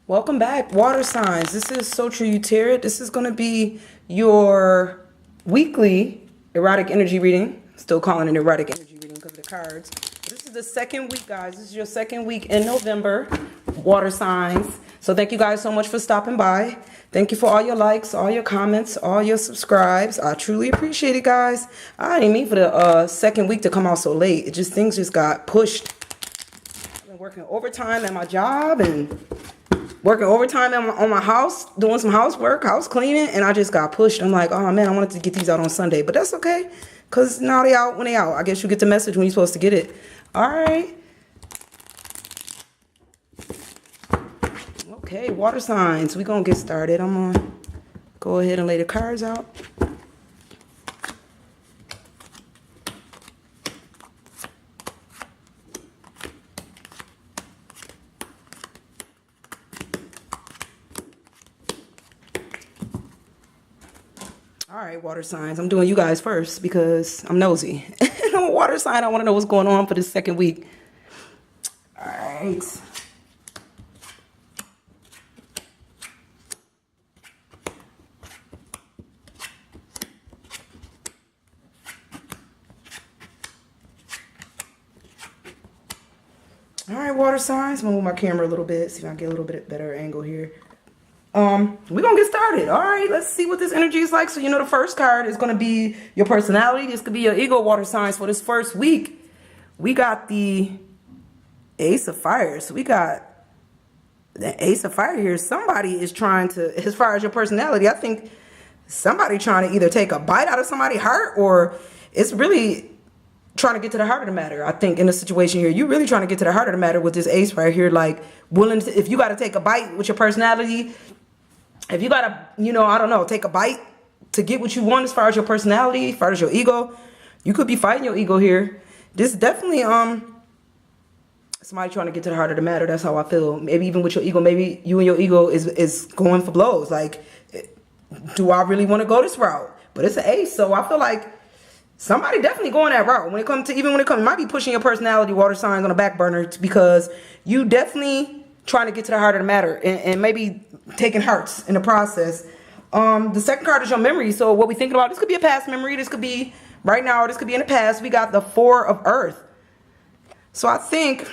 Welcome back, water signs. This is Sotra Utera. This is going to be your weekly erotic energy reading. Still calling it erotic energy reading because of the cards. This is the second week, guys. This is your second week in November, water signs. So thank you guys so much for stopping by. Thank you for all your likes, all your comments, all your subscribes. I truly appreciate it, guys. I didn't mean for the second week to come out so late. Things just got pushed. I've been working overtime at my job and working overtime on my house, doing some housework, house cleaning, and I just got pushed. I'm like, oh man, I wanted to get these out on Sunday, but that's okay, because now they out when they out. I guess you get the message when you're supposed to get it. All right. Okay, water signs. We're going to get started. I'm going to go ahead and lay the cards out. All right, water signs. I'm doing you guys first because I'm nosy. I'm a water sign. I want to know what's going on for this second week. All right. All right, water signs. I'm gonna move my camera a little bit, see if I can get a little bit better angle here. We're gonna get started. All right, let's see what this energy is like. So you know the first card is gonna be your personality. This could be your ego, water signs, for this first week. We got the Ace of Fire. So we got the Ace of Fire here. Somebody is trying to, as far as your personality, I think somebody trying to either take a bite out of somebody's heart, or it's really trying to get to the heart of the matter. I think in the situation here, you're really trying to get to the heart of the matter with this ace right here. Like, willing to, if you got to take a bite with your personality, if you got to, you know, I don't know, take a bite to get what you want as far as your personality, as far as your ego, you could be fighting your ego here. This is definitely somebody trying to get to the heart of the matter. That's how I feel. Maybe even with your ego, maybe you and your ego is going for blows. Like, do I really want to go this route? But it's an ace, so I feel like somebody definitely going that route. When it comes to, even when it comes, you might be pushing your personality, water signs, on the back burner, because you definitely trying to get to the heart of the matter, and maybe taking hearts in the process. The second card is your memory. So what we thinking about, this could be a past memory. This could be right now, or this could be in the past. We got the Four of Earth. So I think,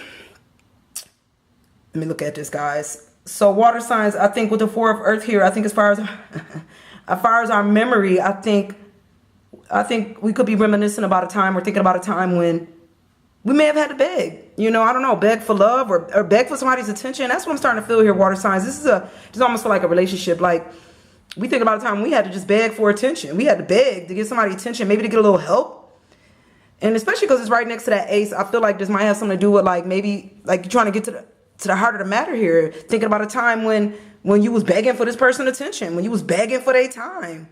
let me look at this, guys. So water signs, I think with the Four of Earth here, I think as far as our memory, I think we could be reminiscing about a time, or thinking about a time when we may have had to beg, you know, I don't know, beg for love, or beg for somebody's attention. That's what I'm starting to feel here, water signs. This almost feel like a relationship. Like, we think about a time when we had to just beg for attention. We had to beg to get somebody attention, maybe to get a little help. And especially because it's right next to that ace, I feel like this might have something to do with, like, maybe like you're trying to get to the heart of the matter here. Thinking about a time when you was begging for this person's attention, when you was begging for their time,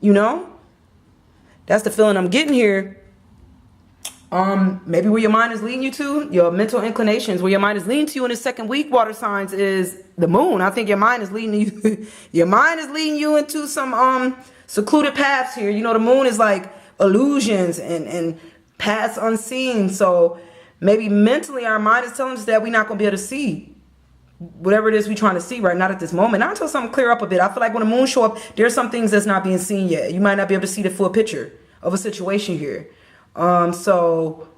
you know? That's the feeling I'm getting here. Maybe where your mind is leading you to, your mental inclinations, where your mind is leading to you in the second week, water signs, is the moon. I think your mind is leading you, your mind is leading you into some secluded paths here. You know, the moon is like illusions and paths unseen. So maybe mentally our mind is telling us that we're not going to be able to see whatever it is we're trying to see right now at this moment. Not until something clear up a bit. I feel like when the moon show up, there's some things that's not being seen yet. You might not be able to see the full picture of a situation here. So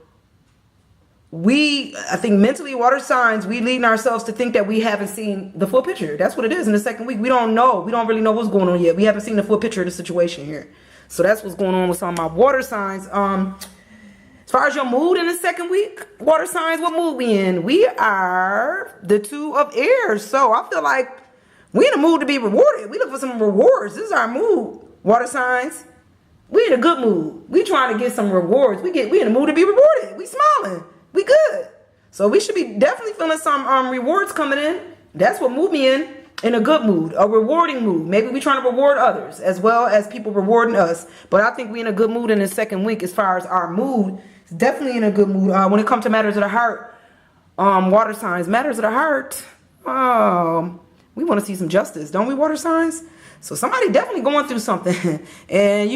I think mentally, water signs, we leading ourselves to think that we haven't seen the full picture. That's what it is. In the second week, we don't know. We don't really know what's going on yet. We haven't seen the full picture of the situation here. So that's what's going on with some of my water signs. As far as your mood in the second week, water signs, what mood we in? We are the Two of Air. So I feel like we in a mood to be rewarded. We look for some rewards. This is our mood, water signs. We in a good mood. We trying to get some rewards. We in a mood to be rewarded. We smiling. We good. So we should be definitely feeling some rewards coming in. That's what mood me in a good mood, a rewarding mood. Maybe we trying to reward others as well as people rewarding us. But I think we in a good mood in the second week as far as our mood. It's definitely in a good mood. When it comes to matters of the heart, water signs, matters of the heart, we want to see some justice, don't we, water signs? So somebody definitely going through something. And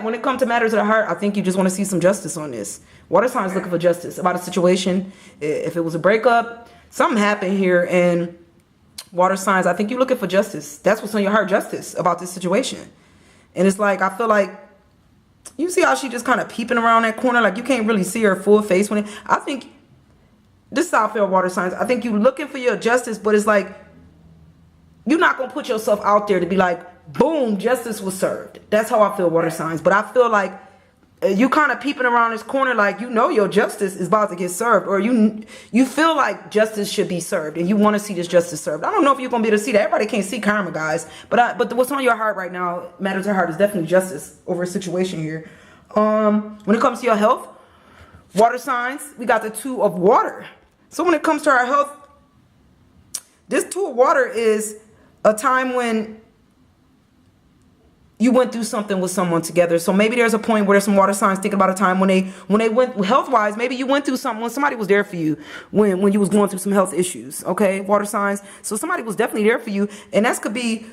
when it comes to matters of the heart, I think you just want to see some justice on this. Water signs looking for justice about a situation. If it was a breakup, something happened here, and Water signs, I think you're looking for justice. That's what's on your heart, justice about this situation. And it's like, I feel like, you see how she just kind of peeping around that corner? Like, you can't really see her full face when it, I think, this is how I feel, water signs. I think you're looking for your justice, but it's like, you're not going to put yourself out there to be like, boom, justice was served. That's how I feel, water signs. But I feel like you kind of peeping around this corner like, you know, your justice is about to get served, or you feel like justice should be served and you want to see this justice served. I don't know if you're going to be able to see that. Everybody can't see karma, guys, but what's on your heart right now, matters to heart, is definitely justice over a situation here. When it comes to your health, water signs, we got the 2 of water. So when it comes to our health, this 2 of water is a time when you went through something with someone together. So maybe there's a point where there's some water signs thinking about a time when they went health-wise, maybe you went through something when somebody was there for you when you was going through some health issues, okay? Water signs. So somebody was definitely there for you, and that could be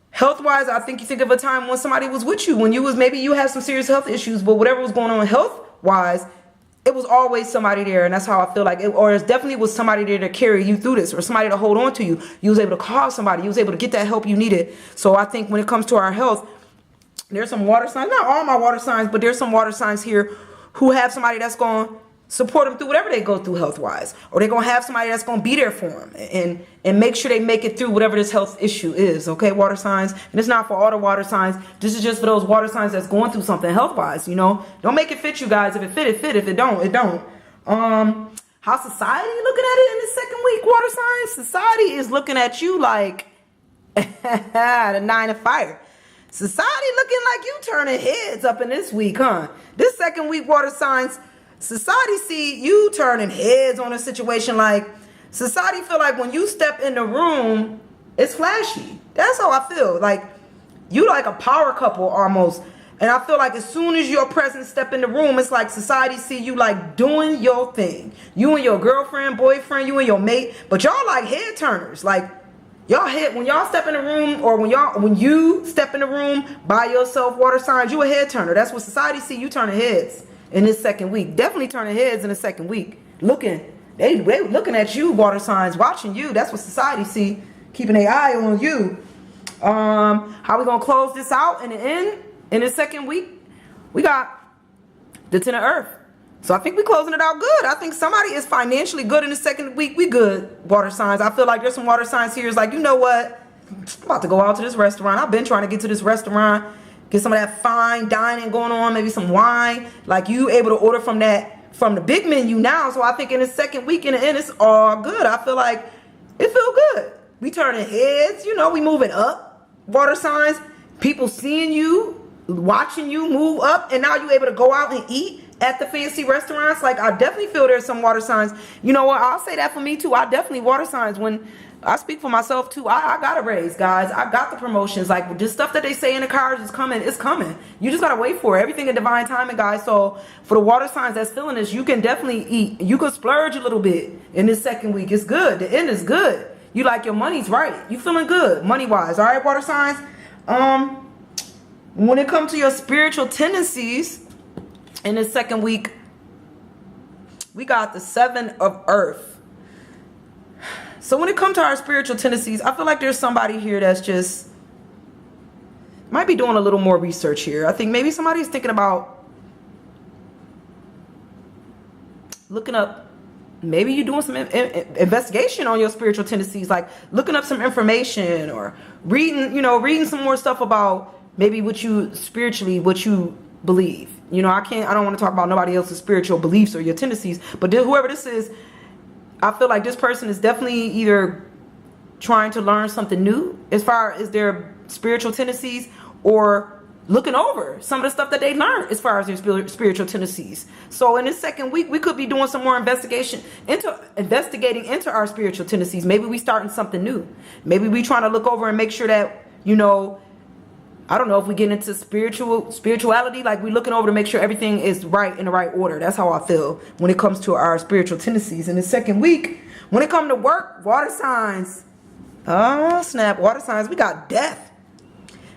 health-wise. I think you think of a time when somebody was with you, when you was, maybe you had some serious health issues, but whatever was going on health-wise, it was always somebody there, and that's how I feel like it, or it definitely was somebody there to carry you through this, or somebody to hold on to you. You was able to call somebody. You was able to get that help you needed. So I think when it comes to our health, there's some water signs, not all my water signs, but there's some water signs here who have somebody that's going to support them through whatever they go through health-wise, or they're going to have somebody that's going to be there for them and make sure they make it through whatever this health issue is, okay, water signs. And it's not for all the water signs. This is just for those water signs that's going through something health-wise, you know. Don't make it fit you guys. If it fit, it fit. If it don't, it don't. How society looking at it in the second week, water signs? Society is looking at you like the 9 of fire. Society looking like you turning heads up in this week, huh? This second week, water signs, society see you turning heads on a situation. Like, society feel like when you step in the room, it's flashy. That's how I feel. Like, you like a power couple almost. And I feel like as soon as your presence step in the room, it's like society see you like doing your thing. You and your girlfriend, boyfriend, you and your mate. But y'all like head turners. Like, y'all hit when y'all step in the room, or when you step in the room by yourself, water signs, you a head turner. That's what society see you turning heads in this second week. Definitely turning heads in the second week. They looking at you, water signs, watching you. That's what society see, keeping their eye on you. How we gonna close this out in the end? In the second week, we got the 10 of earth. So I think we're closing it out good. I think somebody is financially good in the second week. We good, water signs. I feel like there's some water signs here. It's like, you know what? I'm about to go out to this restaurant. I've been trying to get to this restaurant, get some of that fine dining going on, maybe some wine. Like, you able to order from the big menu now. So I think in the second week, in the end, it's all good. I feel like it feel good. We turning heads, you know, we moving up, water signs. People seeing you, watching you move up, and now you able to go out and eat at the fancy restaurants. Like, I definitely feel there's some water signs. You know what? I'll say that for me too. I definitely water signs. When I speak for myself too, I got a raise, guys. I got the promotions. Like, the stuff that they say in the cards is coming. It's coming. You just gotta wait for it. Everything in divine timing, guys. So for the water signs that's feeling this, you can definitely eat. You can splurge a little bit in this second week. It's good. The end is good. You like your money's right. You feeling good money wise. All right, water signs. When it comes to your spiritual tendencies, in this second week, we got the 7 of earth. So when it comes to our spiritual tendencies, I feel like there's somebody here that's just might be doing a little more research here. I think maybe somebody's thinking about looking up, maybe you're doing some investigation on your spiritual tendencies, like looking up some information or reading some more stuff about maybe what you spiritually, what you believe. You know, I don't want to talk about nobody else's spiritual beliefs or your tendencies, but whoever this is, I feel like this person is definitely either trying to learn something new as far as their spiritual tendencies, or looking over some of the stuff that they learned as far as their spiritual tendencies. So in this second week, we could be doing some more investigating into our spiritual tendencies. Maybe we starting something new. Maybe we trying to look over and make sure that, you know, I don't know if we get into spirituality, like we're looking over to make sure everything is right in the right order. That's how I feel when it comes to our spiritual tendencies. In the second week, when it comes to work, water signs. Oh, snap. Water signs. We got death.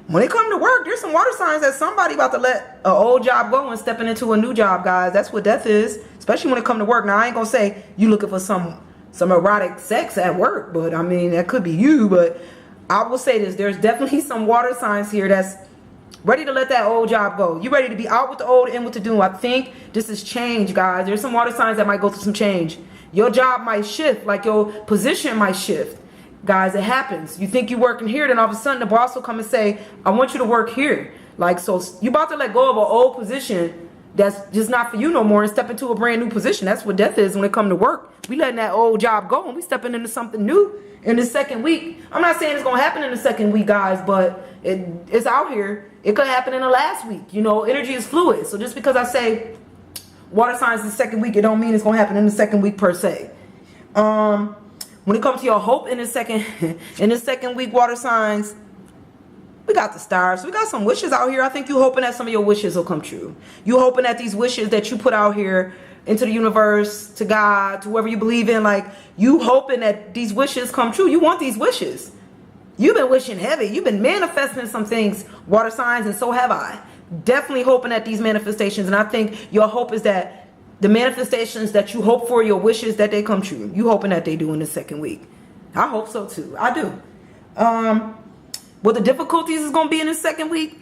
When it comes to work, there's some water signs that somebody about to let an old job go and stepping into a new job, guys. That's what death is, especially when it comes to work. Now, I ain't going to say you looking for some some erotic sex at work. But I mean, that could be you. But I will say this, there's definitely some water signs here that's ready to let that old job go. You ready to be out with the old, in with the new. I think this is change, guys. There's some water signs that might go through some change. Your job might shift, like your position might shift. Guys, it happens. You think you're working here, then all of a sudden the boss will come and say, I want you to work here. Like, so you about to let go of an old position that's just not for you no more and step into a brand new position. That's what death is when it comes to work. We letting that old job go and we stepping into something new in the second week. I'm not saying it's going to happen in the second week, guys, but it's out here. It could happen in the last week. You know, energy is fluid. So just because I say water signs the second week, it don't mean it's going to happen in the second week per se. When it comes to your hope in the second week, water signs, we got the stars. We got some wishes out here. I think you hoping that some of your wishes will come true. You hoping that these wishes that you put out here into the universe, to God, to whoever you believe in, like you hoping that these wishes come true. You want these wishes. You've been wishing heavy. You've been manifesting some things, water signs, and so have I. Definitely hoping at these manifestations. And I think your hope is that the manifestations that you hope for, your wishes, that they come true. You hoping that they do in the second week. I hope so too. I do. What the difficulties is going to be in the second week?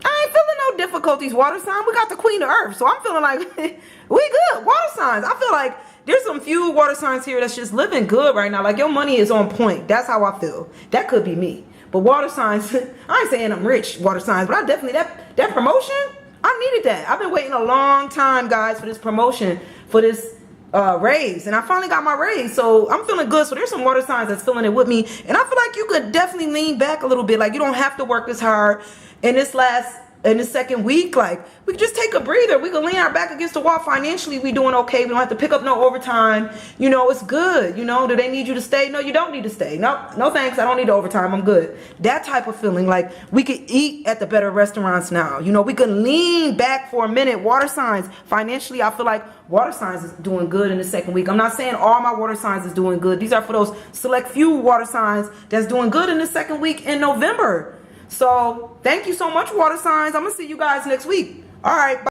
I ain't feeling no difficulties, water sign. We got the queen of earth. So I'm feeling like we good. Water signs. I feel like there's some few water signs here that's just living good right now. Like your money is on point. That's how I feel. That could be me. But water signs, I ain't saying I'm rich, water signs, but I definitely, that promotion, I needed that. I've been waiting a long time, guys, for this promotion, for this raise, and I finally got my raise, so I'm feeling good. So there's some water signs that's feeling it with me, and I feel like you could definitely lean back a little bit. Like you don't have to work as hard in this second week. Like we can just take a breather. We can lean our back against the wall. Financially, we doing okay. We don't have to pick up no overtime. You know, it's good. You know, do they need you to stay? No, you don't need to stay. No thanks. I don't need the overtime. I'm good. That type of feeling. Like we could eat at the better restaurants now. You know, we can lean back for a minute. Water signs. Financially, I feel like water signs is doing good in the second week. I'm not saying all my water signs is doing good. These are for those select few water signs that's doing good in the second week in November. So thank you so much, water signs. I'm going to see you guys next week. All right. Bye.